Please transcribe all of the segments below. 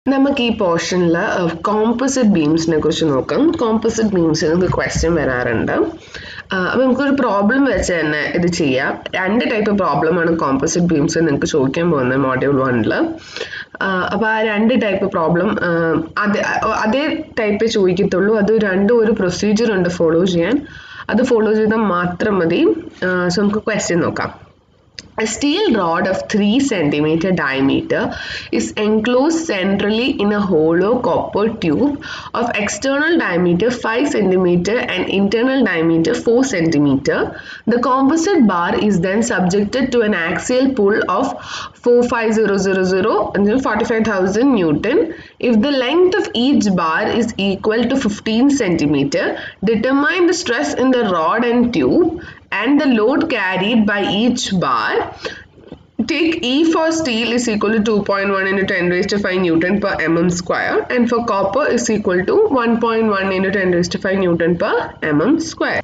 നമുക്ക് ഈ പോർഷനിൽ കോമ്പോസിറ്റ് ബീംസിനെ കുറിച്ച് നോക്കാം. കോമ്പോസിറ്റ് ബീംസിൽ നമുക്ക് ക്വസ്റ്റ്യൻ വരാറുണ്ട്. അപ്പോൾ നമുക്കൊരു പ്രോബ്ലം വെച്ച് തന്നെ ഇത് ചെയ്യാം. 2 ടൈപ്പ് പ്രോബ്ലമാണ് കോമ്പോസിറ്റ് ബീംസ് നിങ്ങൾക്ക് ചോദിക്കാൻ പോകുന്നത് മോഡ്യൂൾ 1. അപ്പോൾ ആ 2 ടൈപ്പ് പ്രോബ്ലം അതേ ടൈപ്പ് ചോദിക്കത്തുള്ളൂ. അത് രണ്ടും ഒരു പ്രൊസീജിയർ ഉണ്ട് ഫോളോ ചെയ്യാൻ. അത് ഫോളോ ചെയ്താൽ മാത്രം മതി. സോ നമുക്ക് ക്വസ്റ്റ്യൻ നോക്കാം. A steel rod of 3 cm diameter is enclosed centrally in a hollow copper tube of external diameter 5 cm and internal diameter 4 cm. The composite bar is then subjected to an axial pull of 45,000 Newton. If the length of each bar is equal to 15 cm, determine the stress in the rod and tube and the load carried by each bar. Take E for steel is equal to 2.1 into 10 raised to 5 Newton per mm square, and for copper is equal to 1.1 into 10 raised to 5 Newton per mm square.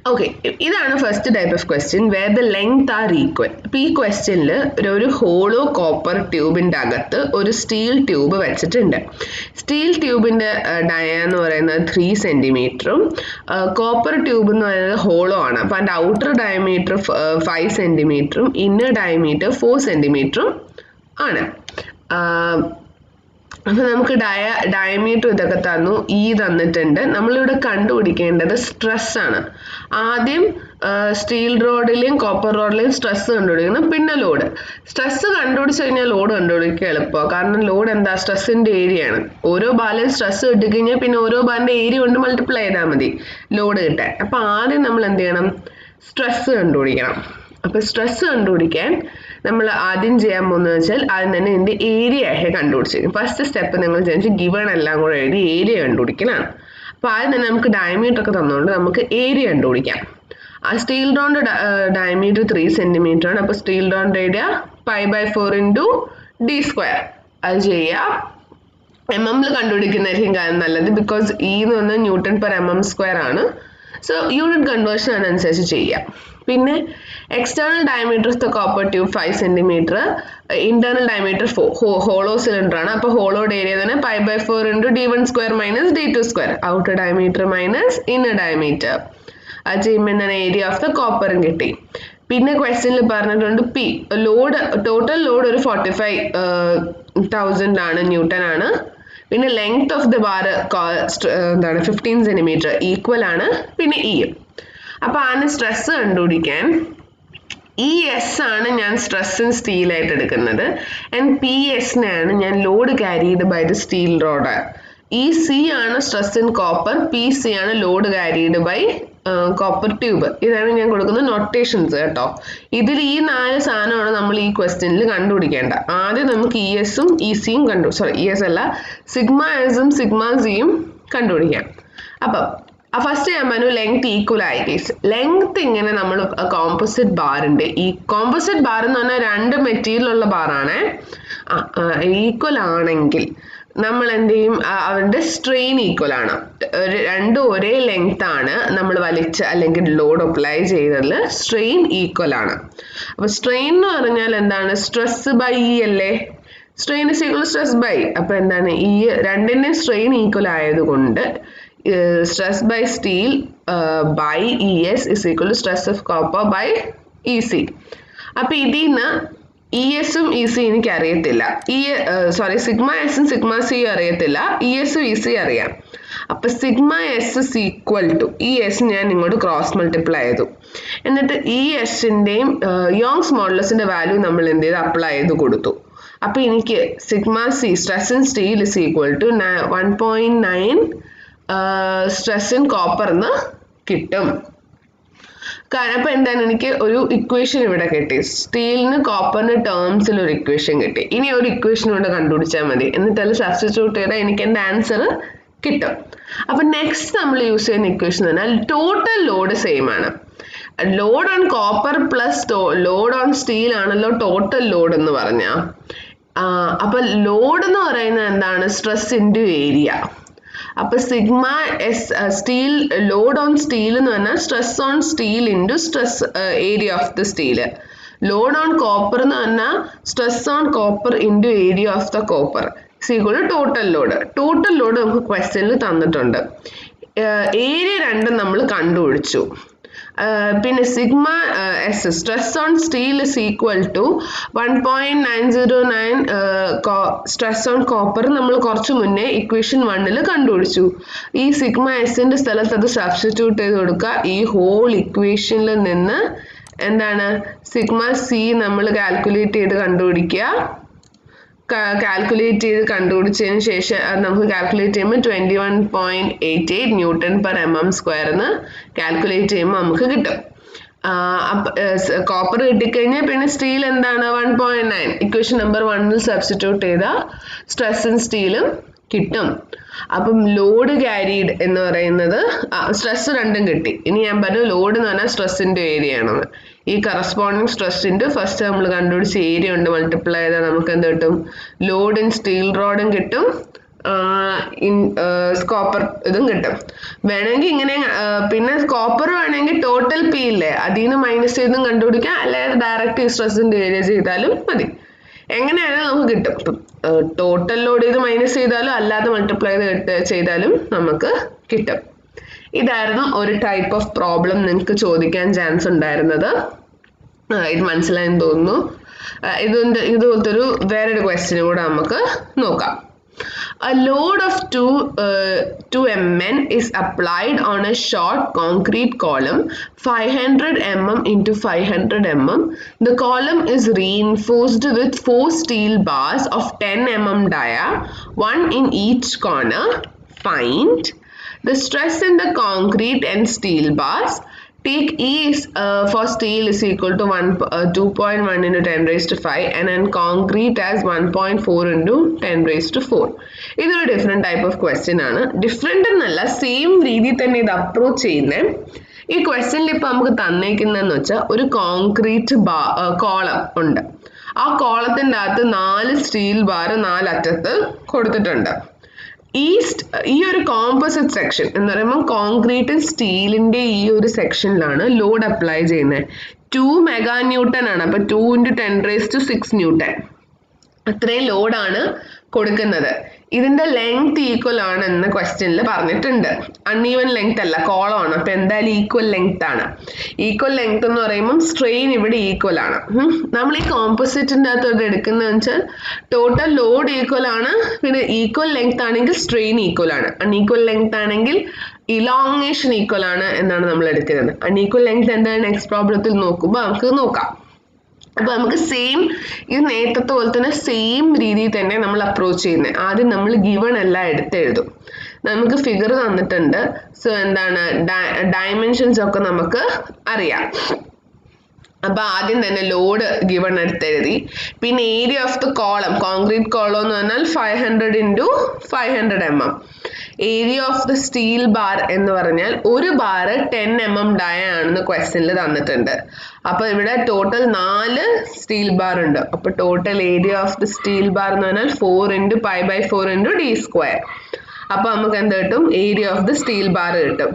Okay, ഇതാണ് first type of question where the length are equal. അപ്പോൾ ഈ ക്വസ്റ്റ്യനിൽ ഒരു hollow copper ട്യൂബിൻ്റെ അകത്ത് ഒരു steel tube വെച്ചിട്ടുണ്ട്. Steel ട്യൂബിൻ്റെ ഡയ എന്ന് പറയുന്നത് 3 സെൻറ്റിമീറ്ററും കോപ്പർ ട്യൂബ് എന്ന് പറയുന്നത് ഹോളോ ആണ്. അപ്പോൾ അതിൻ്റെ ഔട്ടർ ഡയമീറ്റർ 5 സെൻറ്റിമീറ്ററും ഇന്നർ ഡയമീറ്റർ 4 സെൻറ്റിമീറ്ററും ആണ്. അപ്പോൾ നമുക്ക് ഡയമീറ്റർ ഇതൊക്കെ തന്നു, ഇ തന്നിട്ടുണ്ട്. നമ്മളിവിടെ കണ്ടുപിടിക്കേണ്ടത് സ്ട്രെസ്സാണ്. ആദ്യം സ്റ്റീൽ റോഡിലെയും കോപ്പർ റോഡിലെയും സ്ട്രെസ് കണ്ടുപിടിക്കണം, പിന്നെ ലോഡ്. സ്ട്രെസ് കണ്ടുപിടിച്ച് കഴിഞ്ഞാൽ ലോഡ് കണ്ടുപിടിക്കുക എളുപ്പമാണ്. കാരണം ലോഡ് എന്താ, സ്ട്രെസ്സിൻ്റെ ഏരിയയാണ്. ഓരോ ബാറിലും സ്ട്രെസ് കിട്ടിക്കഴിഞ്ഞാൽ പിന്നെ ഓരോ ബാറിൻ്റെ ഏരിയ കൊണ്ട് മൾട്ടിപ്ലൈ ചെയ്താൽ മതി ലോഡ് കിട്ടാൻ. അപ്പോൾ ആദ്യം നമ്മൾ എന്ത് ചെയ്യണം, സ്ട്രെസ് കണ്ടുപിടിക്കണം. അപ്പോൾ സ്ട്രെസ് കണ്ടുപിടിക്കാൻ നമ്മൾ ആദ്യം ചെയ്യാൻ പോകുന്നത് വെച്ചാൽ ആദ്യം തന്നെ ഇതിൻ്റെ ഏരിയ കണ്ടുപിടിച്ചിരിക്കും. ഫസ്റ്റ് സ്റ്റെപ്പ് നിങ്ങൾ ചോദിച്ചാൽ ഗിവൺ എല്ലാം കൂടെ എഴുതി ഏരിയ കണ്ടുപിടിക്കലാണ്. അപ്പോൾ ആദ്യം തന്നെ നമുക്ക് ഡയമീറ്റർ ഒക്കെ തന്നുകൊണ്ട് നമുക്ക് ഏരിയ കണ്ടുപിടിക്കാം. ആ സ്റ്റീൽ റോഡ് ഡയമീറ്റർ 3 സെൻറ്റിമീറ്റർ ആണ്. അപ്പോൾ steel rod area π/4 into d². അത് ചെയ്യാം. mm കണ്ടുപിടിക്കുന്നതായിരിക്കും നല്ലത്. ബിക്കോസ് ഇ എന്ന് പറഞ്ഞാൽ ന്യൂട്ടൺ പെർ mm² ആണ്. സോ യൂണിറ്റ് കൺവേർഷൻ അനുസരിച്ച് ചെയ്യാം. പിന്നെ external diameter of the copper tube 5 centimetre, internal diameter hollow cylinder ആണ്. അപ്പോൾ ഹോളോയുടെ ഏരിയ തന്നെ π/4 into d1² minus d2². Outer diameter minus inner diameter. അത് ചെയ്യുമ്പോൾ എന്താണ്, ഏരിയ ഓഫ് ദ കോപ്പറും കിട്ടി. പിന്നെ ക്വസ്റ്റ്യനിൽ പറഞ്ഞിട്ടുണ്ട് പി ലോഡ്, ടോട്ടൽ ലോഡ് ഒരു 45,000 ആണ്, ന്യൂട്ടൺ ആണ്. പിന്നെ ലെങ്ത് ഓഫ് ദ ബാർ എന്താണ് 15 സെൻറ്റിമീറ്റർ ഈക്വൽ ആണ്. പിന്നെ ഇ. അപ്പോൾ ആണ് സ്ട്രെസ് കണ്ടുപിടിക്കാൻ ഇ എസ് ആണ് ഞാൻ സ്ട്രെസ് ഇൻ സ്റ്റീലായിട്ട് എടുക്കുന്നത്. ആൻഡ് പി എസിനെയാണ് ഞാൻ load carried by the steel rod. E C ആണ് stress in copper, P C ആണ് load carried by copper tube. ഇതാണ് ഞാൻ കൊടുക്കുന്ന നൊട്ടേഷൻസ് കേട്ടോ. ഇതിൽ ഈ 4 സാധനമാണ് നമ്മൾ ഈ ക്വസ്റ്റ്യനിൽ കണ്ടുപിടിക്കേണ്ട. ആദ്യം നമുക്ക് ഇ എസും ഇ സിയും ഇ എസ് അല്ല, സിഗ്മ എസും സിഗ്മ സിയും കണ്ടുപിടിക്കാം. അപ്പം ഫസ്റ്റ് ഞാൻ പറഞ്ഞു ലെങ്ത് ഈക്വൽ ആയ കേസ്. ലെങ്ത് ഇങ്ങനെ നമ്മൾ കോമ്പോസിറ്റ് ബാറിൻ്റെ, ഈ കോമ്പോസിറ്റ് ബാർ എന്ന് പറഞ്ഞാൽ 2 മെറ്റീരിയലുള്ള ബാറാണ്. ഈക്വൽ ആണെങ്കിൽ നമ്മൾ എന്ത് ചെയ്യും, അവരുടെ സ്ട്രെയിൻ ഈക്വൽ ആണ്. രണ്ടും ഒരേ ലെങ്ത് ആണ് നമ്മൾ വലിച്ച് അല്ലെങ്കിൽ ലോഡ് അപ്ലൈ ചെയ്തതിൽ സ്ട്രെയിൻ ഈക്വൽ ആണ്. അപ്പോൾ സ്ട്രെയിൻ എന്ന് പറഞ്ഞാൽ എന്താണ്, സ്ട്രെസ് ബൈ ഇ അല്ലേ. Strain is equal stress by. അപ്പോൾ എന്താണ്, ഈ രണ്ടിൻ്റെയും സ്ട്രെയിൻ ഈക്വൽ ആയതുകൊണ്ട് stress by steel by ES is equal to stress of copper by EC. അപ്പോൾ ഇതിൽ നിന്ന് ഇ എസും ഇ സി എനിക്ക് അറിയത്തില്ല, സിഗ്മ എസും സിഗ്മ സിയും അറിയത്തില്ല, ഇ എസും ഇ സി അറിയാം. അപ്പോൾ sigma S is equal to E S ഞാൻ ഇങ്ങോട്ട് ക്രോസ് മൾട്ടിപ്ലൈ ചെയ്തു. എന്നിട്ട് ഇ എസിൻ്റെയും യോങ്സ് മോഡുലസിൻ്റെ വാല്യൂ നമ്മൾ എന്ത് ചെയ്ത് അപ്ലൈ ചെയ്ത് കൊടുത്തു. അപ്പോൾ എനിക്ക് sigma C stress in steel is equal to 1.9 stress in copper എന്ന് കിട്ടും. കാരണം അപ്പോൾ എന്താണ്, എനിക്ക് ഒരു ഇക്വേഷൻ ഇവിടെ കിട്ടി. സ്റ്റീലിന് കോപ്പറിന് ടേംസിൽ ഒരു ഇക്വേഷൻ കിട്ടി. ഇനി ഒരു ഇക്വേഷൻ ഇവിടെ കണ്ടുപിടിച്ചാൽ മതി. എന്നിട്ട് അത് സബ്സ്റ്റിറ്റ്യൂട്ട് ചെയ്താൽ എനിക്ക് എൻ്റെ ആൻസർ കിട്ടും. അപ്പം നെക്സ്റ്റ് നമ്മൾ യൂസ് ചെയ്യുന്ന ഇക്വേഷൻ എന്ന് പറഞ്ഞാൽ ടോട്ടൽ ലോഡ് സെയിം ആണ്. Load on copper plus load on steel ആണല്ലോ ടോട്ടൽ ലോഡ് എന്ന് പറഞ്ഞാൽ. അപ്പം ലോഡ് എന്ന് പറയുന്നത് എന്താണ്, സ്ട്രെസ് ഇൻറ്റു ഏരിയ. അപ്പോൾ sigma S steel load on steel എന്ന് പറഞ്ഞാൽ stress on steel into stress area of the steel. Load on copper എന്ന് പറഞ്ഞാൽ stress on copper into area of the copper. equal to total load. Total load നമുക്ക് ക്വസ്റ്റ്യനിൽ തന്നിട്ടുണ്ട്. Area രണ്ടും നമ്മൾ കണ്ടുപിടിച്ചു. പിന്നെ sigma S stress on steel is equal to 1.909 stress on copper നമ്മൾ കുറച്ച് മുന്നേ ഇക്വേഷൻ 1 കണ്ടുപിടിച്ചു. ഈ സിഗ്മ എസിന്റെ സ്ഥലത്ത് അത് സബ്സ്റ്റിറ്റ്യൂട്ട് ചെയ്ത് കൊടുക്കുക. ഈ ഹോൾ ഇക്വേഷനിൽ നിന്ന് എന്താണ് സിഗ്മ സി നമ്മൾ കാൽക്കുലേറ്റ് ചെയ്ത് കണ്ടുപിടിക്കുക. കാൽക്കുലേറ്റ് ചെയ്ത് കണ്ടുപിടിച്ചതിന് ശേഷം അത് നമുക്ക് കാൽക്കുലേറ്റ് ചെയ്യുമ്പോൾ 21.88 ന്യൂട്ടൺ പെർ mm² എന്ന് കാൽക്കുലേറ്റ് ചെയ്യുമ്പോൾ നമുക്ക് കിട്ടും. കോപ്പർ കിട്ടിക്കഴിഞ്ഞാൽ പിന്നെ സ്റ്റീൽ എന്താണ് 1.9 ഇക്വേഷൻ നമ്പർ 1 സബ്സ്റ്റിറ്റ്യൂട്ട് ചെയ്താൽ സ്ട്രെസ്സും സ്റ്റീലും കിട്ടും. അപ്പം ലോഡ് ക്യാരീഡ് എന്ന് പറയുന്നത് സ്ട്രെസ് രണ്ടും കിട്ടി. ഇനി ഞാൻ പറഞ്ഞു ലോഡ് എന്ന് പറഞ്ഞാൽ സ്ട്രെസ്സിന്റെ ഏരിയ ആണെന്ന്. ഈ കറസ്പോണ്ടിങ് സ്ട്രെസ്സിന്റെ ഫസ്റ്റ് നമ്മൾ കണ്ടുപിടിച്ച ഏരിയ കൊണ്ട് മൾട്ടിപ്ലൈ ചെയ്താൽ നമുക്ക് എന്ത് കിട്ടും? ലോഡ് ഇൻ സ്റ്റീൽ റോഡും കിട്ടും, ഇൻ കോപ്പർ ഇതും കിട്ടും. വേണമെങ്കിൽ ഇങ്ങനെ പിന്നെ കോപ്പർ വേണമെങ്കിൽ ടോട്ടൽ പി ഇല്ലേ അതിൽ നിന്ന് മൈനസ് ചെയ്തും കണ്ടുപിടിക്കാം, അല്ലെങ്കിൽ ഡയറക്റ്റ് ഈ സ്ട്രെസ്സിന്റെ ഏരിയ ചെയ്താലും മതി. എങ്ങനെയായാലും നമുക്ക് കിട്ടും. ടോട്ടൽ ലോഡ് ചെയ്ത് മൈനസ് ചെയ്താലും അല്ലാതെ മൾട്ടിപ്ലൈ ചെയ്താലും നമുക്ക് കിട്ടും. ഇതായിരുന്നു ഒരു ടൈപ്പ് ഓഫ് പ്രോബ്ലം നിങ്ങൾക്ക് ചോദിക്കാൻ ചാൻസ് ഉണ്ടായിരുന്നത്. ഇത് മനസ്സിലായെന്ന് തോന്നുന്നു. ഇതുപോലത്തെ ഒരു വേറൊരു ക്വസ്റ്റ്യൻ കൂടെ നമുക്ക് നോക്കാം. A load of 2 Mn is applied on a short concrete column 500 mm into 500 mm. The column is reinforced with 4 steel bars of 10 mm dia, one in each corner. Find the stress in the concrete and steel bars. Take E for steel is equal to 2.1 into 10 raised to 5 and then concrete as 1.4 into 10 raised to 4. ഇതൊരു different type of question ആണ്. Different എന്നല്ല, same രീതിയിൽ തന്നെ ഇത് approach ചെയ്യുന്നത്. ഈ ക്വസ്റ്റ്യനിൽ ഇപ്പൊ നമുക്ക് തന്നേക്കുന്നതെന്ന് വെച്ചാൽ ഒരു കോൺക്രീറ്റ് കോളം ഉണ്ട്. ആ കോളത്തിന്റെ അകത്ത് 4 സ്റ്റീൽ ബാർ 4 അറ്റത്ത് കൊടുത്തിട്ടുണ്ട്. ഈ ഒരു കോമ്പോസിറ്റ് സെക്ഷൻ എന്ന് പറയുമ്പോൾ കോൺക്രീറ്റും സ്റ്റീലിന്റെ ഈ ഒരു സെക്ഷനിലാണ് ലോഡ് അപ്ലൈ ചെയ്യുന്നത്. 2 മെഗാ ന്യൂട്ടൺ ആണ്. അപ്പൊ 2 into 10 raised to 6 ന്യൂട്ടൺ അത്രയും ലോഡാണ് കൊടുക്കുന്നത്. ഇതിന്റെ ലെങ്ത് ഈക്വൽ ആണ് എന്ന് ക്വസ്റ്റ്യനിൽ പറഞ്ഞിട്ടുണ്ട്. അൺഈവൻ ലെങ്ത് അല്ല, കോളമാണ്. അപ്പൊ എന്തായാലും ഈക്വൽ ലെങ്ത് ആണ്. ഈക്വൽ ലെങ്ത് എന്ന് പറയുമ്പോൾ സ്ട്രെയിൻ ഇവിടെ ഈക്വൽ ആണ്. നമ്മൾ ഈ കോമ്പോസിറ്റിന്റെ അകത്തോട്ട് എടുക്കുന്നതെന്ന് വെച്ചാൽ ടോട്ടൽ ലോഡ് ഈക്വൽ ആണ്, പിന്നെ ഈക്വൽ ലെങ്ത് ആണെങ്കിൽ സ്ട്രെയിൻ ഈക്വൽ ആണ്, അൺഈക്വൽ ലെങ്ത് ആണെങ്കിൽ ഇലോങ്ങേഷൻ ഈക്വൽ ആണ് എന്നാണ് നമ്മൾ എടുക്കുന്നത്. അൺഈക്വൽ ലെങ്ത് എന്താണ് നെക്സ്റ്റ് പ്രോബ്ലത്തിൽ നോക്കുമ്പോൾ നമുക്ക് നോക്കാം. അപ്പൊ നമുക്ക് സെയിം ഇത് നേരത്തെ പോലെ തന്നെ സെയിം രീതിയിൽ തന്നെ നമ്മൾ അപ്രോച്ച് ചെയ്യുന്നത്. ആദ്യം നമ്മൾ ഗിവൺ എല്ലാം എടുത്തെഴുതും. നമുക്ക് ഫിഗർ തന്നിട്ടുണ്ട്. സോ എന്താണ് ഡയമെൻഷൻസ് ഒക്കെ നമുക്ക് അറിയാം. അപ്പൊ ആദ്യം തന്നെ ലോഡ് ഗിവൺ എടുത്തെഴുതി. പിന്നെ area of the column, concrete column എന്ന് പറഞ്ഞാൽ 500 into 500 mm. Area of the steel bar എന്ന് പറഞ്ഞാൽ ഒരു ബാർ 10 mm ഡയ ആണെന്ന് ക്വസ്റ്റ്യനിൽ തന്നിട്ടുണ്ട്. അപ്പൊ ഇവിടെ ടോട്ടൽ 4 സ്റ്റീൽ ബാർ ഉണ്ട്. അപ്പൊ total area of the steel bar എന്ന് പറഞ്ഞാൽ 4 into π/4 into d². അപ്പൊ നമുക്ക് എന്ത് കിട്ടും? Area of the steel bar കിട്ടും.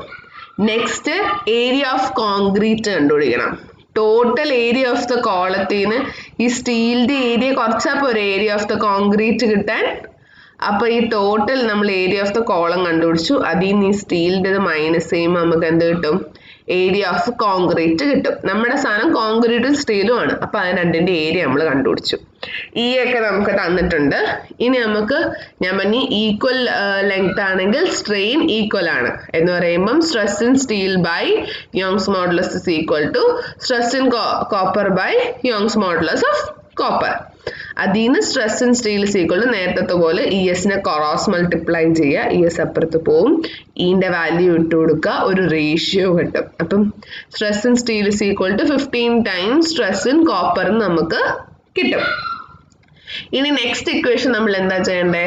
നെക്സ്റ്റ് ഏരിയ ഓഫ് കോൺക്രീറ്റ് കണ്ടുപിടിക്കണം. ടോട്ടൽ ഏരിയ ഓഫ് ദ കോളത്തിന് ഈ സ്റ്റീലിന്റെ ഏരിയ കുറച്ചാൽ പോരെ ഏരിയ ഓഫ് ദ കോൺക്രീറ്റ് കിട്ടാൻ. അപ്പൊ ഈ ടോട്ടൽ നമ്മൾ ഏരിയ ഓഫ് ദ കോളം കണ്ടുപിടിച്ചു. അതിൽ നിന്ന് ഈ സ്റ്റീലിന്റെ മൈനസ് ചെയ്യുമ്പോൾ നമുക്ക് എന്ത് കിട്ടും? ഏരിയ ഓഫ് കോൺക്രീറ്റ് കിട്ടും. നമ്മുടെ സാധനം കോൺക്രീറ്റും സ്റ്റീലും ആണ്. അപ്പൊ അത് രണ്ടിന്റെ ഏരിയ നമ്മൾ കണ്ടുപിടിച്ചു. ഈ ഒക്കെ നമുക്ക് തന്നിട്ടുണ്ട്. ഇനി നമുക്ക് ഞാൻ പറഞ്ഞു ഈക്വൽ ലെങ്ത് ആണെങ്കിൽ സ്ട്രെയിൻ ഈക്വൽ ആണ് എന്ന് പറയുമ്പം stress in steel by Young's modulus is equal to stress in copper by Young's modulus of copper. അതിൽ നിന്ന് stress in steel is equal to നേരത്തെ പോലെ ഇ എസിനെ ക്രോസ് മൾട്ടിപ്ലൈ ചെയ്യുക. ഇ എസ് അപ്പുറത്ത് പോവും. ഈന്റെ വാല്യൂ ഇട്ട് കൊടുക്കുക, ഒരു റേഷ്യോ കിട്ടും. അപ്പം stress in steel is equal to 15 times stress in copper നമുക്ക് കിട്ടും. ഇനി നെക്സ്റ്റ് ഇക്വേഷൻ നമ്മൾ എന്താ ചെയ്യണ്ടേ?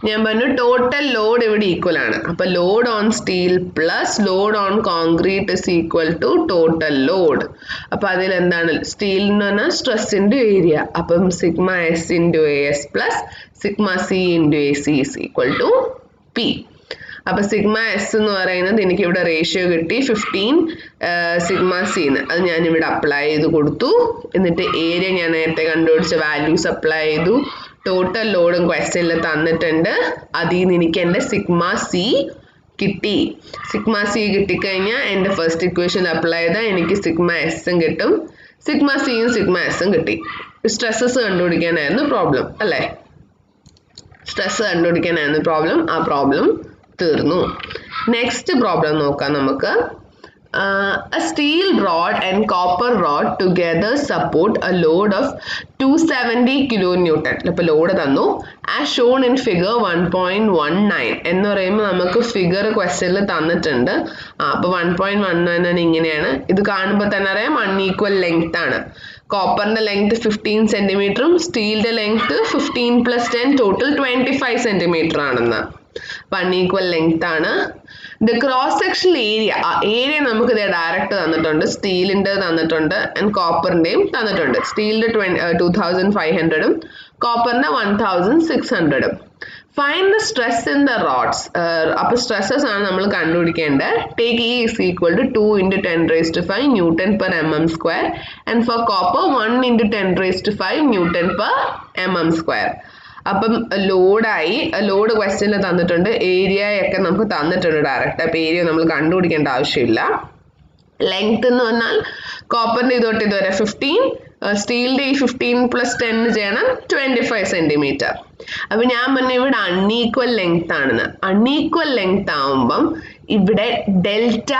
ഞാൻ പറഞ്ഞു ടോട്ടൽ ലോഡ് ഇവിടെ ഈക്വൽ ആണ്. അപ്പൊ load on steel plus load on concrete is equal to total load. അപ്പൊ അതിൽ എന്താണ്? സ്റ്റീൽ എന്ന് പറഞ്ഞാൽ സ്ട്രെസ് ഇൻറ്റു ഏരിയ. അപ്പം sigma S into A S plus sigma C into A C is equal to P. അപ്പൊ sigma S എന്ന് പറയുന്നത് എനിക്ക് ഇവിടെ റേഷ്യോ കിട്ടി 15 സിഗ്മ സിന്ന്. അത് ഞാൻ ഇവിടെ അപ്ലൈ ചെയ്ത് കൊടുത്തു. എന്നിട്ട് ഏരിയ ഞാൻ നേരത്തെ കണ്ടുപിടിച്ച വാല്യൂസ് അപ്ലൈ ചെയ്തു. ടോട്ടൽ ലോഡും ക്വസ്റ്റ്യനിൽ തന്നിട്ടുണ്ട്. അതിൽ നിന്ന് എനിക്ക് എൻ്റെ സിഗ്മ സി കിട്ടി. സിഗ്മ സി കിട്ടിക്കഴിഞ്ഞാൽ എൻ്റെ ഫസ്റ്റ് ഇക്വേഷൻ അപ്ലൈ ചെയ്താൽ എനിക്ക് സിഗ്മ എസും കിട്ടും, സിഗ്മ സിയും സിഗ്മ എസും കിട്ടി. സ്ട്രെസ്സസ് കണ്ടുപിടിക്കാനായിരുന്നു പ്രോബ്ലം അല്ലേ? സ്ട്രെസ് കണ്ടുപിടിക്കാനായിരുന്നു പ്രോബ്ലം. ആ പ്രോബ്ലം തീർന്നു. നെക്സ്റ്റ് പ്രോബ്ലം നോക്കാം നമുക്ക്. A steel rod and copper rod together support a load of 270 kilonewton. അപ്പോൾ ലോഡ് തന്നു. As shown in figure 1.19 എന്ന് പറയുമ്പോൾ നമുക്ക് ഫിഗർ ക്വസ്റ്റ്യനിൽ തന്നിട്ടുണ്ട്. അപ്പോൾ 1.19 ഇങ്ങനെയാണ്. ഇത് കാണുമ്പോൾ തന്നെ അറിയാം അൺഈക്വൽ ലെങ്ത് ആണ്. കോപ്പറിന്റെ ലെങ്ത് 15 സെന്റിമീറ്ററും സ്റ്റീലിന്റെ ലെങ്ത് 15 + 10 ടോട്ടൽ 25 സെന്റിമീറ്റർ ആണെന്ന്. അൺഈക്വൽ ലെങ്ത് ആണ്. The cross sectional area, area നമുക്ക് ഇത് ഡയറക്റ്റ് തന്നിട്ടുണ്ട്. സ്റ്റീലിൻ്റെ തന്നിട്ടുണ്ട് ആൻഡ് കോപ്പറിൻ്റെയും തന്നിട്ടുണ്ട്. സ്റ്റീലിൻ്റെ 2500 കോപ്പറിൻ്റെ 1600. Find the stress in the rods. അപ്പോൾ സ്ട്രെസ്സസ് ആണ് നമ്മൾ കണ്ടുപിടിക്കേണ്ടത്. Take E is equal to 2 × 10⁵ Newton per mm², and for copper 1 × 10⁵ Newton per mm². അപ്പം ലോഡായി, ലോഡ് ക്വസ്റ്റ്യനിൽ തന്നിട്ടുണ്ട്. ഏരിയയൊക്കെ നമുക്ക് തന്നിട്ടുണ്ട് ഡയറക്റ്റ്. അപ്പം ഏരിയ നമ്മൾ കണ്ടുപിടിക്കേണ്ട ആവശ്യമില്ല. ലെങ്ത് എന്ന് പറഞ്ഞാൽ കോപ്പറിൻ്റെ ഇതോട്ട് ഇതുവരെ 15, സ്റ്റീലിൻ്റെ ഈ 15 + 10 ചെയ്യണം 25 സെന്റിമീറ്റർ. അപ്പം ഞാൻ പറഞ്ഞു ഇവിടെ അൺഈക്വൽ ലെങ്ത് ആണെന്ന്. അൺഈക്വൽ ലെങ്ത് ആവുമ്പം ഇവിടെ ഡെൽറ്റ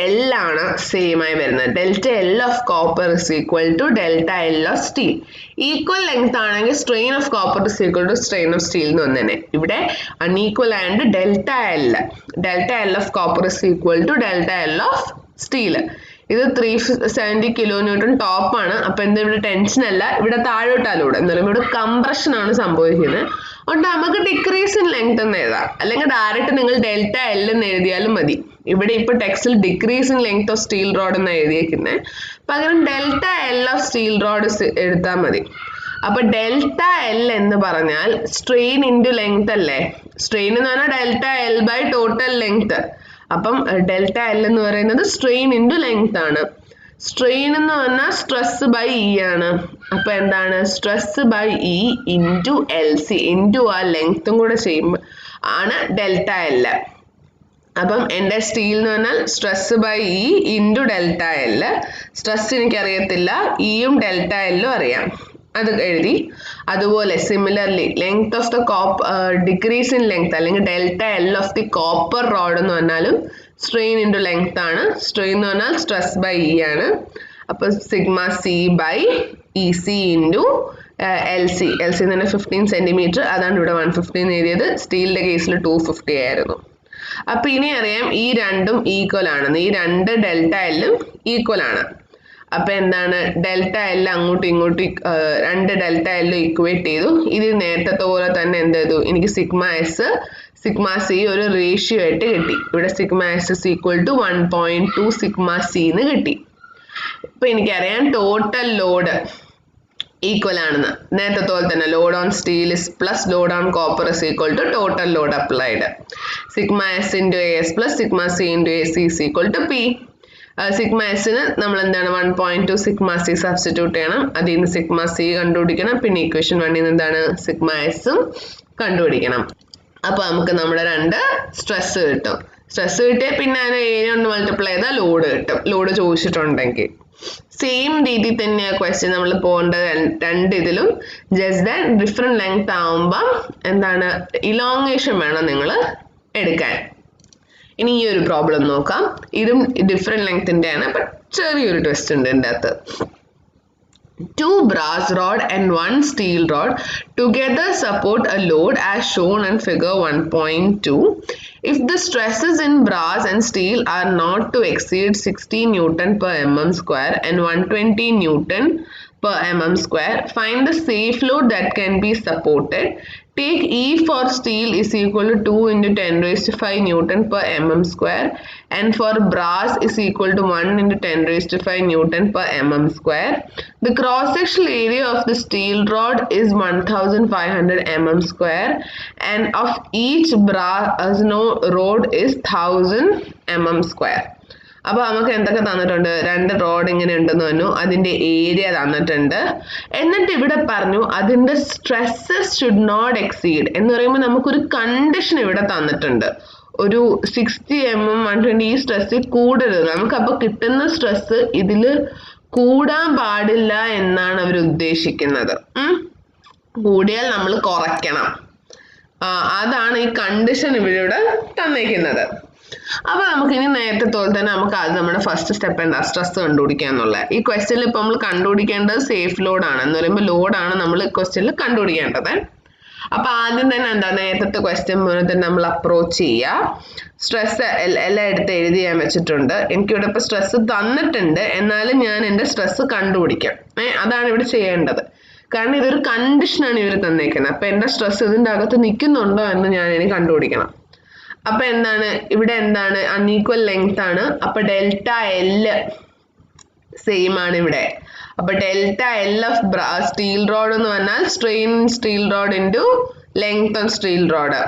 എൽ ആണ് സെയിം ആയി വരുന്നത്. Delta L of copper is equal to delta L of steel. Equal length ആണെങ്കിൽ strain of copper is equal to strain of steel എന്ന് തന്നെ. ഇവിടെ അൺഈക്വൽ ആയതുകൊണ്ട് delta L of copper is equal to delta L of steel. ഇത് 370 kilonewton ടോപ്പാണ്. അപ്പം എന്താ ഇവിടെ ടെൻഷൻ അല്ല, ഇവിടെ താഴോട്ടാലൂടെ എന്ന് പറയുമ്പോൾ ഇവിടെ കംപ്രഷൻ ആണ് സംഭവിക്കുന്നത്. അതുകൊണ്ട് നമുക്ക് ഡിക്രീസ് ഇൻ ലെങ്ത് എന്ന് എഴുതാം, അല്ലെങ്കിൽ ഡയറക്റ്റ് നിങ്ങൾ ഡെൽറ്റ എൽ എന്ന് എഴുതിയാലും മതി. ഇവിടെ ഇപ്പോൾ ടെക്സ്റ്റിൽ decrease in length of steel rod എന്ന് എഴുതിയിരിക്കുന്നത്. പകരം delta L of steel rod എടുത്താൽ മതി. അപ്പൊ ഡെൽറ്റ എൽ എന്ന് പറഞ്ഞാൽ സ്ട്രെയിൻ ഇൻറ്റു ലെങ്ത് അല്ലേ? സ്ട്രെയിൻ എന്ന് പറഞ്ഞാൽ delta L by total length. അപ്പം ഡെൽറ്റ എൽ എന്ന് പറയുന്നത് സ്ട്രെയിൻ ഇൻറ്റു ലെങ്ത് ആണ്. സ്ട്രെയിൻ എന്ന് പറഞ്ഞാൽ സ്ട്രെസ് ബൈ ഇ ആണ്. അപ്പൊ എന്താണ്? Stress by E into L C into ആ ലെങ്ത്തും കൂടെ ചെയ്യുമ്പോൾ ആണ് ഡെൽറ്റ എൽ. അപ്പം എൻ്റെ സ്റ്റീൽ എന്ന് പറഞ്ഞാൽ stress by E into delta L. Stress എനിക്കറിയത്തില്ല, ഇയും ഡെൽറ്റ എല്ലും അറിയാം, അത് എഴുതി. അതുപോലെ similarly length of the decrease in length അല്ലെങ്കിൽ delta L of the copper rod എന്ന് പറഞ്ഞാലും സ്ട്രെയിൻ ഇൻറ്റു ലെങ്ത് ആണ്. സ്ട്രെയിൻ എന്ന് പറഞ്ഞാൽ സ്ട്രെസ് ബൈ ഇ ആണ്. അപ്പോൾ sigma C by E C into L C. L C എന്ന് പറഞ്ഞാൽ 15 സെന്റിമീറ്റർ, അതാണ് ഇവിടെ 150 എഴുതിയത്. സ്റ്റീലിൻ്റെ കേസിൽ 250 ആയിരുന്നു. അപ്പം ഇനി അറിയാം ഈ രണ്ടും ഈക്വൽ ആണെന്ന്. ഈ രണ്ട് ഡെൽറ്റ എല്ലും ഈക്വൽ ആണ്. അപ്പൊ എന്താണ്? ഡെൽറ്റ എൽ അങ്ങോട്ടും ഇങ്ങോട്ടും രണ്ട് ഡെൽറ്റ എല്ലും ഇക്വേറ്റ് ചെയ്തു. ഇത് നേരത്തെ പോലെ തന്നെ എന്ത് ചെയ്തു? എനിക്ക് സിഗ്മ എസ് സിഗ്മ സി ഒരു റേഷ്യോ ആയിട്ട് കിട്ടി. ഇവിടെ sigma S is equal to 1.2 sigma C എന്ന് കിട്ടി. ഇപ്പൊ എനിക്കറിയാം ടോട്ടൽ ലോഡ് ഈക്വൽ ആണെന്ന്. നേരത്തെ പോലെ തന്നെ load on steel is plus load on copper is equal to total load applied. Sigma S into A S plus sigma C into A C is equal to P. Sigma എസിന് നമ്മൾ എന്താണ് 1.2 sigma C substitute ചെയ്യണം. അതിൽ നിന്ന് sigma C കണ്ടുപിടിക്കണം. പിന്നെ equation 1 ൽ എന്താണ്? സിഗ്മ എസും കണ്ടുപിടിക്കണം. അപ്പൊ നമുക്ക് നമ്മുടെ രണ്ട് സ്ട്രെസ് കിട്ടും. സ്ട്രെസ് കിട്ടിയാൽ പിന്നെ അതിന് ഏരിയ കൊണ്ട് മൾട്ടിപ്ലൈ ചെയ്താൽ ലോഡ് കിട്ടും, ലോഡ് ചോദിച്ചിട്ടുണ്ടെങ്കിൽ. സെയിം രീതിയിൽ തന്നെയാണ് ക്വസ്റ്റ്യൻ നമ്മൾ പോകേണ്ടത് രണ്ട് ഇതിലും. ജസ്റ്റ് ദാറ്റ് ഡിഫറെന്റ് ലെങ്ത് ആവുമ്പം എന്താണ് ഇലോങ്ങേഷൻ വേണം നിങ്ങൾ എടുക്കാൻ. ഇനി ഈ ഒരു പ്രോബ്ലം നോക്കാം. ഇതും ഡിഫറെന്റ് ലെങ്ത്തിന്റെ ആണ്, ബട്ട് ചെറിയൊരു ട്വിസ്റ്റ് ഉണ്ട് ഇതിൻ്റെ അകത്ത്. 2 brass rod and 1 steel rod together support a load as shown in figure 1.2. If the stresses in brass and steel are not to exceed 60 Newton per mm² and 120 Newton per mm², find the safe load that can be supported. Take E for steel is equal to 2 × 10⁵ Newton per mm² and for brass is equal to 1 × 10⁵ Newton per mm². The cross-sectional area of the steel rod is 1500 mm² and of each brass rod is 1000 mm². അപ്പോൾ നമുക്ക് എന്തൊക്കെ തന്നിട്ടുണ്ട്? 2 road ഇങ്ങനെ ഉണ്ടെന്ന് പറഞ്ഞു, അതിന്റെ area തന്നിട്ടുണ്ട്. എന്നിട്ട് ഇവിടെ പറഞ്ഞു അതിന്റെ സ്ട്രെസ്സസ് ഷുഡ് നോട്ട് എക്സീഡ് എന്ന് പറയുമ്പോൾ നമുക്കൊരു കണ്ടീഷൻ ഇവിടെ തന്നിട്ടുണ്ട്. ഒരു 60 mm 120 ഈ സ്ട്രെസ് കൂടരുത്. നമുക്ക് അപ്പോൾ കിട്ടുന്ന സ്ട്രെസ് ഇതിൽ കൂടാൻ പാടില്ല എന്നാണ് അവർ ഉദ്ദേശിക്കുന്നത്. കൂടിയാൽ നമ്മൾ കുറയ്ക്കണം. അതാണ് ഈ കണ്ടീഷൻ ഇവിടെ തന്നേക്കുന്നത്. അപ്പൊ നമുക്ക് ഇനി നേരത്തെ പോലെ തന്നെ നമുക്ക് അത് നമ്മുടെ ഫസ്റ്റ് സ്റ്റെപ്പ് എന്താ? സ്ട്രെസ് കണ്ടുപിടിക്കുക എന്നുള്ളത്. ഈ ക്വസ്റ്റ്യനിൽ ഇപ്പൊ നമ്മൾ കണ്ടുപിടിക്കേണ്ടത് സേഫ് ലോഡ് ആണ്. എന്ന് പറയുമ്പോൾ ലോഡാണ് നമ്മൾ ക്വസ്റ്റ്യനിൽ കണ്ടുപിടിക്കേണ്ടത്. അപ്പൊ ആദ്യം തന്നെ എന്താ, നേരത്തെ ക്വസ്റ്റ്യൻ പോലെ തന്നെ നമ്മൾ അപ്രോച്ച് ചെയ്യുക. സ്ട്രെസ് എല്ലാം എടുത്ത് എഴുതി ഞാൻ വെച്ചിട്ടുണ്ട്. എനിക്കിവിടെ ഇപ്പൊ സ്ട്രെസ് തന്നിട്ടുണ്ട്, എന്നാലും ഞാൻ എൻ്റെ സ്ട്രെസ് കണ്ടുപിടിക്കാം. അതാണ് ഇവിടെ ചെയ്യേണ്ടത്. കാരണം ഇതൊരു കണ്ടീഷനാണ് ഇവർ തന്നേക്കുന്നത്. അപ്പൊ എൻ്റെ സ്ട്രെസ് ഇതിൻ്റെ അകത്ത് നിൽക്കുന്നുണ്ടോ എന്ന് ഞാൻ ഇനി കണ്ടുപിടിക്കണം. അപ്പൊ എന്താണ് ഇവിടെ? എന്താണ്? അൺഈക്വൽ ലെങ്ത് ആണ്. അപ്പൊ ഡെൽറ്റ എൽ സെയിം ആണ് ഇവിടെ. അപ്പൊ delta L of steel rod എന്ന് പറഞ്ഞാൽ strain steel rod into length on steel rod.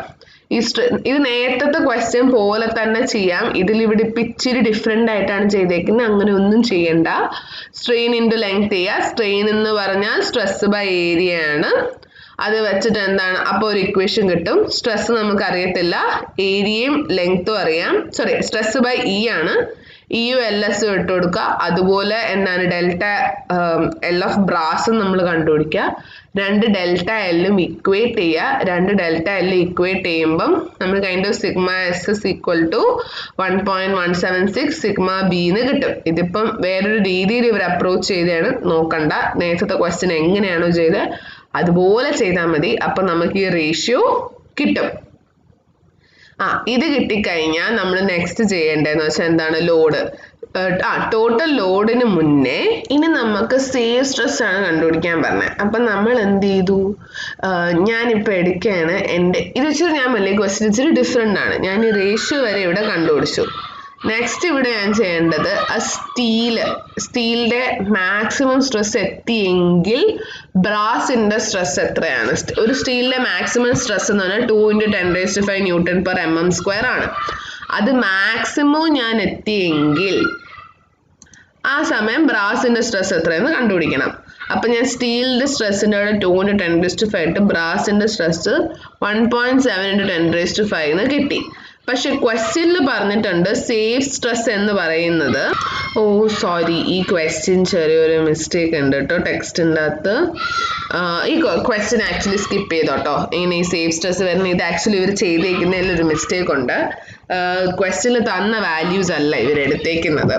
ഇത് നേരത്തെ ക്വസ്റ്റ്യൻ പോലെ തന്നെ ചെയ്യാം. ഇതിൽ ഇവിടെ ഇപ്പം ഇച്ചിരി ഡിഫറെൻ്റ് ആയിട്ടാണ് ചെയ്തേക്കുന്നത്. അങ്ങനെ ഒന്നും ചെയ്യണ്ട. സ്ട്രെയിൻ ഇൻറ്റു ലെങ്ത് ചെയ്യുക. സ്ട്രെയിൻ എന്ന് പറഞ്ഞാൽ സ്ട്രെസ് ബൈ ഏരിയ ആണ്. അത് വെച്ചിട്ട് എന്താണ്? അപ്പോൾ ഒരു ഇക്വേഷൻ കിട്ടും. സ്ട്രെസ് നമുക്ക് അറിയത്തില്ല, ഏരിയയും ലെങ്ത്തും അറിയാം. സോറി, സ്ട്രെസ് ബൈ ഇ ആണ്. ഇയും എൽ എസും ഇട്ട് കൊടുക്കുക. അതുപോലെ എന്താണ്? ഡെൽറ്റ എൽ ഓഫ് ബ്രാസും നമ്മൾ കണ്ടുപിടിക്കുക. 2 ഡെൽറ്റ എല്ലും ഇക്വേറ്റ് ചെയ്യുക. 2 ഡെൽറ്റ എൽ ഇക്വേറ്റ് ചെയ്യുമ്പം നമ്മൾ kind of sigma S is equal to 1.176 sigma B എന്ന് കിട്ടും. ഇതിപ്പം വേറൊരു രീതിയിൽ ഇവർ അപ്രോച്ച് ചെയ്താണ്, നോക്കണ്ട. നേരത്തെ ക്വസ്റ്റ്യൻ എങ്ങനെയാണോ ചെയ്തത് അതുപോലെ ചെയ്താൽ മതി. അപ്പൊ നമുക്ക് ഈ റേഷ്യോ കിട്ടും. ഇത് കിട്ടിക്കഴിഞ്ഞാൽ നമ്മൾ നെക്സ്റ്റ് ചെയ്യേണ്ടതെന്ന് വെച്ചാൽ എന്താണ്? ലോഡ്. ടോട്ടൽ ലോഡിന് മുന്നേ ഇനി നമുക്ക് സേവ് സ്ട്രെസ് ആണ് കണ്ടുപിടിക്കാൻ പറഞ്ഞത്. അപ്പം നമ്മൾ എന്ത് ചെയ്തു? ഞാനിപ്പോൾ എടുക്കുകയാണ് എൻ്റെ ഇത് വെച്ചിട്ട് ഞാൻ വലിയ ക്വസ്റ്റ്യൻ ഇച്ചിരി ഡിഫറെൻ്റ് ആണ്. ഞാൻ ഈ റേഷ്യോ വരെ ഇവിടെ കണ്ടുപിടിച്ചു. നെക്സ്റ്റ് ഇവിടെ ഞാൻ ചെയ്യേണ്ടത് സ്റ്റീലിന്റെ മാക്സിമം സ്ട്രെസ് എത്തിയെങ്കിൽ ബ്രാസിന്റെ സ്ട്രെസ് എത്രയാണ്? ഒരു സ്റ്റീലിന്റെ മാക്സിമം സ്ട്രെസ് എന്ന് പറഞ്ഞാൽ 2 × 10⁵ Nm/mm² ആണ്. അത് മാക്സിമം ഞാൻ എത്തിയെങ്കിൽ ആ സമയം ബ്രാസിന്റെ സ്ട്രെസ് എത്രയെന്ന് കണ്ടുപിടിക്കണം. അപ്പൊ ഞാൻ സ്റ്റീലിന്റെ സ്ട്രെസ്സിന്റെ അവിടെ 2 × 10⁵ ഇട്ട് ബ്രാസിന്റെ സ്ട്രെസ് 1.7 × 10⁵ എന്ന് കിട്ടി. പക്ഷെ ക്വസ്റ്റ്യനിൽ പറഞ്ഞിട്ടുണ്ട് സേഫ് സ്ട്രെസ് എന്ന് പറയുന്നത്, സോറി, ഈ ക്വസ്റ്റ്യൻ ചെറിയൊരു മിസ്റ്റേക്ക് ഉണ്ട് കേട്ടോ ടെക്സ്റ്റിൻ്റെ അകത്ത്. ഈ ക്വസ്റ്റ്യൻ ആക്ച്വലി സ്കിപ്പ് ചെയ്തോട്ടോ. ഇങ്ങനെ ഈ സേഫ് സ്ട്രെസ് വരുന്ന ഇത് ആക്ച്വലി ഇവർ ചെയ്തേക്കുന്നതിൽ ഒരു മിസ്റ്റേക്ക് ഉണ്ട്. ക്വസ്റ്റ്യനിൽ തന്ന വാല്യൂസ് അല്ല ഇവർ എടുത്തേക്കുന്നത്.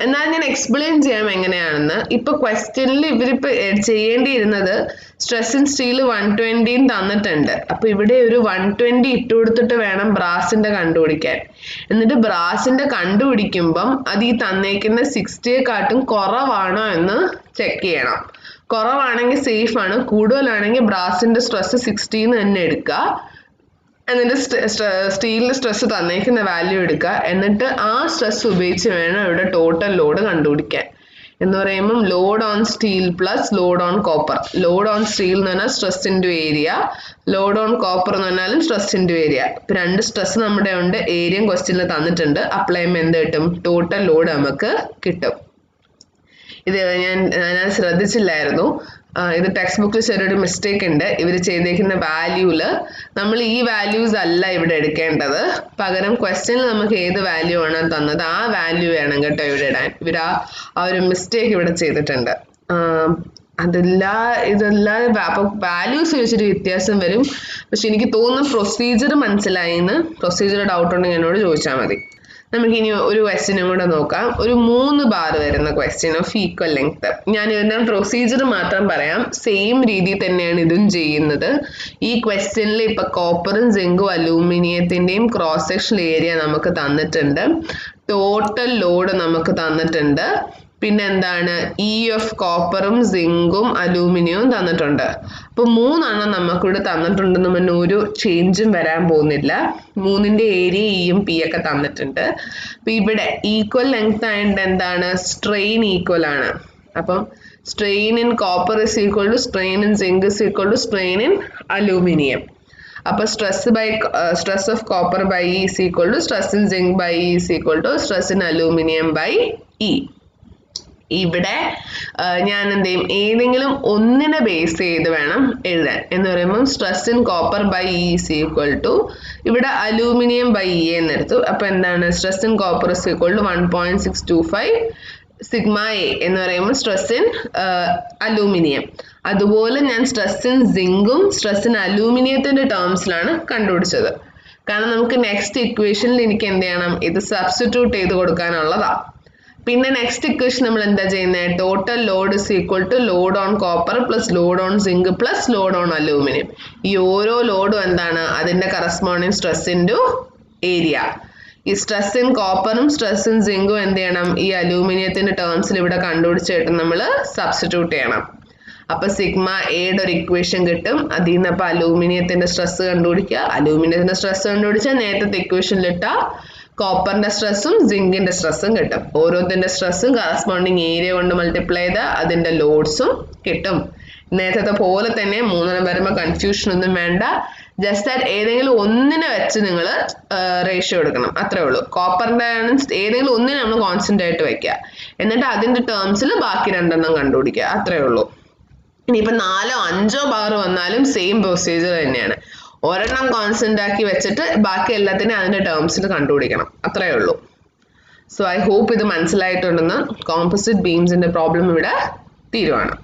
എന്നാൽ ഞാൻ എക്സ്പ്ലെയിൻ ചെയ്യാം എങ്ങനെയാണെന്ന്. ഇപ്പൊ ക്വസ്റ്റ്യനിൽ ഇവരിപ്പോ ചെയ്യേണ്ടിയിരുന്നത് സ്ട്രെസ് ഇൻ സ്റ്റീൽ 120 തന്നിട്ടുണ്ട്. അപ്പൊ ഇവിടെ ഒരു 120 ഇട്ട് കൊടുത്തിട്ട് വേണം ബ്രാസിന്റെ കണ്ടുപിടിക്കാൻ. എന്നിട്ട് ബ്രാസിന്റെ കണ്ടുപിടിക്കുമ്പം അത് ഈ തന്നേക്കുന്ന 60യെക്കാട്ടും കുറവാണോ എന്ന് ചെക്ക് ചെയ്യണം. കുറവാണെങ്കിൽ സേഫ് ആണ്, കൂടുതലാണെങ്കിൽ ബ്രാസിന്റെ സ്ട്രെസ് 60 തന്നെ എടുക്കുക. എന്നിട്ട് സ്റ്റീലിന്റെ സ്ട്രെസ് തന്നേക്കുന്ന വാല്യൂ എടുക്കുക. എന്നിട്ട് ആ സ്ട്രെസ് ഉപയോഗിച്ച് വേണം ഇവിടെ ടോട്ടൽ ലോഡ് കണ്ടുപിടിക്കാൻ. എന്ന് പറയുമ്പം load on steel plus load on copper. Load on steel എന്ന് പറഞ്ഞാൽ stress into area, load on copper എന്ന് പറഞ്ഞാലും സ്ട്രെസ് ഇൻറ്റു ഏരിയ. ഇപ്പം 2 സ്ട്രെസ് നമ്മുടെ ഉണ്ട്, ഏരിയയും ക്വസ്റ്റ്യനിൽ തന്നിട്ടുണ്ട്. അപ്ലൈ ചെയ്യുമ്പോൾ എന്ത് കിട്ടും? ടോട്ടൽ ലോഡ് നമുക്ക് കിട്ടും. ഇത് ഞാൻ ശ്രദ്ധിച്ചില്ലായിരുന്നു. ഇത് ടെക്സ്റ്റ് ബുക്കിൽ ചെറിയൊരു മിസ്റ്റേക്ക് ഉണ്ട്. ഇവർ ചെയ്തേക്കുന്ന വാല്യൂല് നമ്മൾ ഈ വാല്യൂസ് അല്ല ഇവിടെ എടുക്കേണ്ടത്. പകരം ക്വസ്റ്റ്യനിൽ നമുക്ക് ഏത് വാല്യൂ ആണ് തന്നത് ആ വാല്യൂ വേണം കേട്ടോ ഇവിടെ ഇടാൻ. ഇവർ ആ ഒരു മിസ്റ്റേക്ക് ഇവിടെ ചെയ്തിട്ടുണ്ട്. ഇതെല്ലാം അപ്പൊ വാല്യൂസ് വെച്ചിട്ട് വ്യത്യാസം വരും. പക്ഷെ എനിക്ക് തോന്നുന്നു പ്രൊസീജിയർ മനസ്സിലായിന്ന്. പ്രൊസീജിയർ ഡൗട്ട് ഉണ്ടെങ്കിൽ എന്നോട് ചോദിച്ചാൽ മതി. നമുക്കിനി ഒരു ക്വസ്റ്റ്യനും കൂടെ നോക്കാം. ഒരു 3 ബാർ വരുന്ന ക്വസ്റ്റ്യൻ ഓഫ് ഈക്വൽ ലെങ്ത്. ഞാൻ ഇതിന്റെ പ്രൊസീജിയർ മാത്രം പറയാം. സെയിം രീതിയിൽ തന്നെയാണ് ഇതും ചെയ്യുന്നത്. ഈ ക്വസ്റ്റ്യനിൽ ഇപ്പൊ കോപ്പറും സിങ്കും അലൂമിനിയത്തിന്റെയും ക്രോസ് സെക്ഷൻ ഏരിയ നമുക്ക് തന്നിട്ടുണ്ട്. ടോട്ടൽ ലോഡ് നമുക്ക് തന്നിട്ടുണ്ട്. പിന്നെ എന്താണ്? ഇ ഓഫ് കോപ്പറും സിങ്കും അലൂമിനിയവും തന്നിട്ടുണ്ട്. അപ്പൊ 3 നമുക്കിവിടെ തന്നിട്ടുണ്ടെന്ന് പറഞ്ഞാൽ ഒരു ചേഞ്ചും വരാൻ പോകുന്നില്ല. 3ന്റെ ഏരിയ ഇയും പി ഒക്കെ തന്നിട്ടുണ്ട്. അപ്പൊ ഇവിടെ ഈക്വൽ ലെങ്ത് ആയിട്ട് എന്താണ്? സ്ട്രെയിൻ ഈക്വൽ ആണ്. അപ്പം strain in copper is equal to strain in zinc is equal to strain in aluminium. അപ്പോൾ stress of copper by E is equal to stress in zinc by E is equal to stress in aluminum by E. ഇവിടെ ഞാൻ എന്ത് ചെയ്യും, ഏതെങ്കിലും ഒന്നിനെ base ചെയ്ത് വേണം എഴുതാൻ. എന്ന് പറയുമ്പോൾ stress in copper by E is equal to, ഇവിടെ അലൂമിനിയം ബൈ ഇ എന്നെടുത്തു. അപ്പോൾ എന്താണ്, stress in copper is equal to 1.625 sigma A എന്ന് പറയുമ്പോൾ സ്ട്രെസ് ഇൻ അലൂമിനിയം. അതുപോലെ ഞാൻ സ്ട്രെസ് ഇൻ സിങ്കും സ്ട്രെസ് ഇൻ അലൂമിനിയത്തിന്റെ ടേംസിലാണ് കണ്ടുപിടിച്ചത്. കാരണം നമുക്ക് നെക്സ്റ്റ് ഇക്വേഷനിൽ എനിക്ക് എന്ത് ചെയ്യണം, ഇത് സബ്സ്റ്റിറ്റ്യൂട്ട് ചെയ്ത് കൊടുക്കാനുള്ളതാ. പിന്നെ നെക്സ്റ്റ് ഇക്വേഷൻ നമ്മൾ എന്താ ചെയ്യുന്നത്, total load is equal to load on copper plus load on zinc plus load on aluminium. ഈ ഓരോ ലോഡും എന്താണ്, അതിന്റെ കറസ്പോണ്ടിങ് സ്ട്രെസ് ഇൻറ്റു ഏരിയ. ഈ സ്ട്രെസ് ഇൻ കോപ്പറും സ്ട്രെസ് ഇൻ സിങ്കും എന്ത് ചെയ്യണം, ഈ അലൂമിനിയത്തിന്റെ ടേംസിൽ ഇവിടെ കണ്ടുപിടിച്ചിട്ട് നമ്മൾ സബ്സ്റ്റിറ്റ്യൂട്ട് ചെയ്യണം. അപ്പൊ സിഗ്മ എയുടെ ഒരു ഇക്വേഷൻ കിട്ടും. അതിൽ നിന്ന് അപ്പൊ അലൂമിനിയത്തിന്റെ സ്ട്രെസ് കണ്ടുപിടിക്കുക. അലൂമിനിയത്തിന്റെ സ്ട്രെസ് കണ്ടുപിടിച്ചാൽ നേരത്തെ ഇക്വേഷനിലിട്ട കോപ്പറിന്റെ സ്ട്രെസ്സും സിങ്കിന്റെ സ്ട്രെസ്സും കിട്ടും. ഓരോത്തിന്റെ സ്ട്രെസ്സും കറസ്പോണ്ടിങ് ഏരിയ കൊണ്ട് മൾട്ടിപ്ലൈ ചെയ്ത അതിന്റെ ലോഡ്സും കിട്ടും. നേരത്തെ പോലെ തന്നെ മൂന്നെണ്ണം വരുമ്പോൾ കൺഫ്യൂഷൻ ഒന്നും വേണ്ട. ജസ്റ്റ് ദാറ്റ് ഏതെങ്കിലും ഒന്നിനെ വെച്ച് നിങ്ങൾ റേഷ്യോ എടുക്കണം, അത്രേ ഉള്ളൂ. കോപ്പറിന്റെ ഏതെങ്കിലും ഒന്നിനെ നമ്മൾ കോൺസ്റ്റന്റ് ആയിട്ട് വെക്കുക, എന്നിട്ട് അതിന്റെ ടേംസിൽ ബാക്കി രണ്ടെണ്ണം കണ്ടുപിടിക്കുക, അത്രേ ഉള്ളൂ. ഇനിയിപ്പോൾ 4 or 5 ബാർ വന്നാലും സെയിം പ്രൊസീജിയർ തന്നെയാണ്. ഒരെണ്ണം കോൺസ്റ്റന്റ് ആക്കി വെച്ചിട്ട് ബാക്കി എല്ലാത്തിനും അതിന്റെ ടേംസിൽ കണ്ടുപിടിക്കണം, അത്രേ ഉള്ളൂ. സോ ഐ ഹോപ്പ് ഇത് മനസ്സിലായിട്ടുണ്ടെന്ന്. കോമ്പോസിറ്റ് ബീംസിന്റെ പ്രോബ്ലം ഇവിടെ തീരുവാണ്.